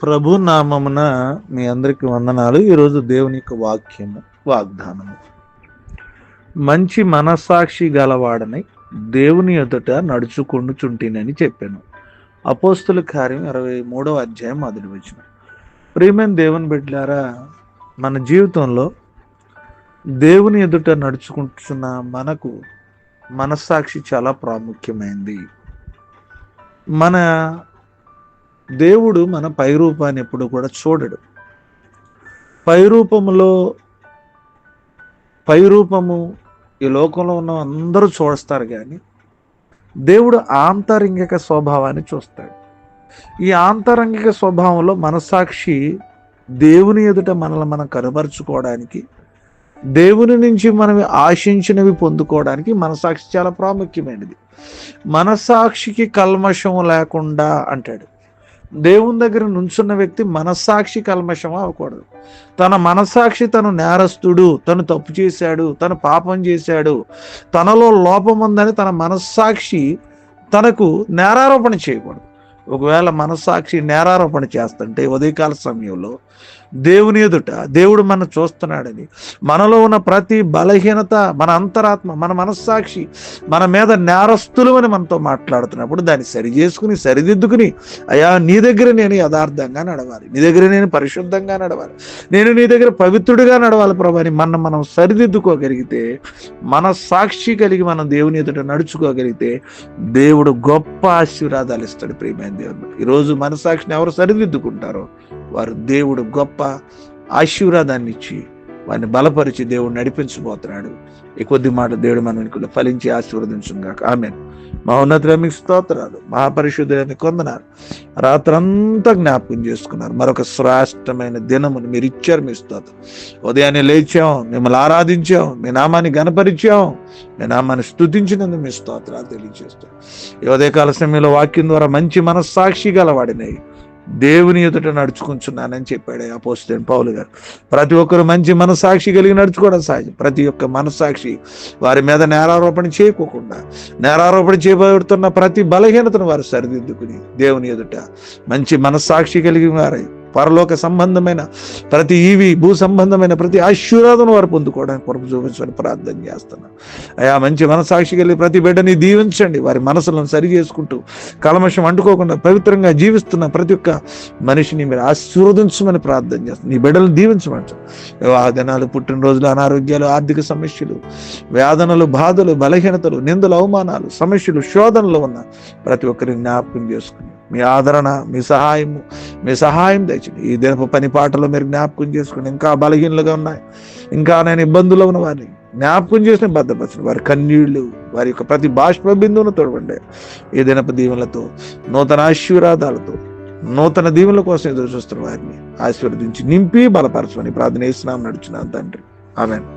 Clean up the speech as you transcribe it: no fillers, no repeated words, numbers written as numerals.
ప్రభు నామమున మీ అందరికి వందనాలు. ఈరోజు దేవుని యొక్క వాక్యము, వాగ్దానము. మంచి మనస్సాక్షి గలవాడని దేవుని ఎదుట నడుచుకొనుచుంటినని చెప్పాను. అపోస్తుల కార్యం 23వ అధ్యాయం మొదటి వచనం. ప్రియమైన దేవుని బిడ్డలారా, మన జీవితంలో దేవుని ఎదుట నడుచుకుంటున్న మనకు మనస్సాక్షి చాలా ప్రాముఖ్యమైనది. మన దేవుడు మన పైరూపాన్ని ఎప్పుడు కూడా చూడడు. పైరూపము ఈ లోకంలో ఉన్న అందరూ చూస్తారు, కానీ దేవుడు ఆంతరంగిక స్వభావాన్ని చూస్తాడు. ఈ ఆంతరంగిక స్వభావంలో మనస్సాక్షి దేవుని ఎదుట మనల్ని మనం కనబరుచుకోవడానికి, దేవుని నుంచి మనం ఆశించినవి పొందుకోవడానికి మనస్సాక్షి చాలా ప్రాముఖ్యమైనది. మనస్సాక్షికి కల్మషం లేకుండా అంటాడు. దేవుని దగ్గర నుంచున్న వ్యక్తి మనస్సాక్షి కల్మషం అవ్వకూడదు. తన మనస్సాక్షి తను నేరస్తుడు, తను తప్పు చేశాడు, తను పాపం చేశాడు, తనలో లోపం ఉందని తన మనస్సాక్షి తనకు నేరారోపణ చేయకూడదు. ఒకవేళ మనస్సాక్షి నేరారోపణ చేస్తుంటే ఉదయకాల సమయంలో దేవుని ఎదుట దేవుడు మనం చూస్తున్నాడని, మనలో ఉన్న ప్రతి బలహీనత, మన అంతరాత్మ, మన మనస్సాక్షి మన మీద నేరస్తులు అని మనతో మాట్లాడుతున్నప్పుడు దాన్ని సరి చేసుకుని, సరిదిద్దుకుని, అయ్యా నీ దగ్గర నేను యథార్థంగా నడవాలి, నీ దగ్గర నేను పరిశుద్ధంగా నడవాలి, నేను నీ దగ్గర పవిత్రుడిగా నడవాలి ప్రభు అని మనం సరిదిద్దుకోగలిగితే, మనస్సాక్షి కలిగి మనం దేవుని ఎదుట నడుచుకోగలిగితే దేవుడు గొప్ప ఆశీర్వాదాలు ఇస్తాడు. ప్రియమైన దేవుడు, ఈరోజు మనస్సాక్షిని ఎవరు సరిదిద్దుకుంటారో వారు దేవుడు గొప్ప ఆశీర్వాదాన్ని ఇచ్చి వారిని బలపరిచి దేవుడు నడిపించబోతున్నాడు. ఈ కొద్ది మాట దేవుడు మనకు ఫలించి ఆశీర్వదించుగాక. ఆమేన్. మహోన్నతుడా మీకు స్తోత్రాలు, మహాపరిశుద్ధులని కొందనారు. రాత్రంతా జ్ఞాపకం చేసుకున్నారు. మరొక శ్రేష్టమైన దినమును మీరు ఇచ్చారు. మీ స్తోత్రం. ఉదయాన్నే లేచాం, మిమ్మల్ని ఆరాధించాం, మీ నామాన్ని గణపరిచాం, మీ నామాన్ని స్తుతించినందుకు మీ స్తోత్రాలు తెలియజేస్తాం. ఈ ఉదయకాల సమయంలో వాక్యం ద్వారా మంచి మనస్సాక్షి గలవాడినాయి దేవుని ఎదుట నడుచుకుంటున్నానని చెప్పాడు అపోస్తలుడైన పౌలు గారు. ప్రతి ఒక్కరు మంచి మనస్సాక్షి కలిగి నడుచుకోవడం సహజం. ప్రతి ఒక్క మనస్సాక్షి వారి మీద నేరారోపణ చేయకోకుండా, నేరారోపణ చేయబడుతున్న ప్రతి బలహీనతను వారు సరిదిద్దుకుని దేవుని ఎదుట మంచి మనస్సాక్షి కలిగి వారై పరలోక సంబంధమైన ప్రతి భూ సంబంధమైన ప్రతి ఆశీర్వాదం వారు పొందుకోవడానికి కొరకు చూపించమని ప్రార్థన చేస్తున్నాను. అయా మంచి మనస్సాక్షి కలిగి ప్రతి బిడ్డని దీవించండి. వారి మనసులను సరి చేసుకుంటూ కల్మషం అంటుకోకుండా పవిత్రంగా జీవిస్తున్న ప్రతి ఒక్క మనిషిని మీరు ఆశీర్వదించమని ప్రార్థన చేస్తున్నాను. నీ బిడ్డలను దీవించమంట. వివాహ దినాలు, పుట్టినరోజులు, అనారోగ్యాలు, ఆర్థిక సమస్యలు, వేదనలు, బాధలు, బలహీనతలు, నిందలు, అవమానాలు, సమస్యలు, శోధనలు ఉన్న ప్రతి ఒక్కరిని జ్ఞాపకం చేసుకుని మీ ఆదరణ, మీ సహాయం దయచేయండి. ఈ దినపు పని పాటలో మీరు జ్ఞాపకం చేసుకుని, ఇంకా బలహీనలుగా ఉన్నాయి, ఇంకా నేను ఇబ్బందుల్లో ఉన్న వారిని జ్ఞాపకం చేసిన భద్రపరచండి. వారి కన్నీళ్లు, వారి యొక్క ప్రతి బాష్ప బిందువును తోడండి. ఈ దినపు దీవెనలతో, నూతన ఆశీర్వాదాలతో, నూతన దీవెనల కోసం ఎదురు చూస్తున్న వారిని ఆశీర్వదించి నింపి బలపరచమని ప్రార్థన చేస్తున్నాం నడుచున్నాను తండ్రి. ఆమేన్.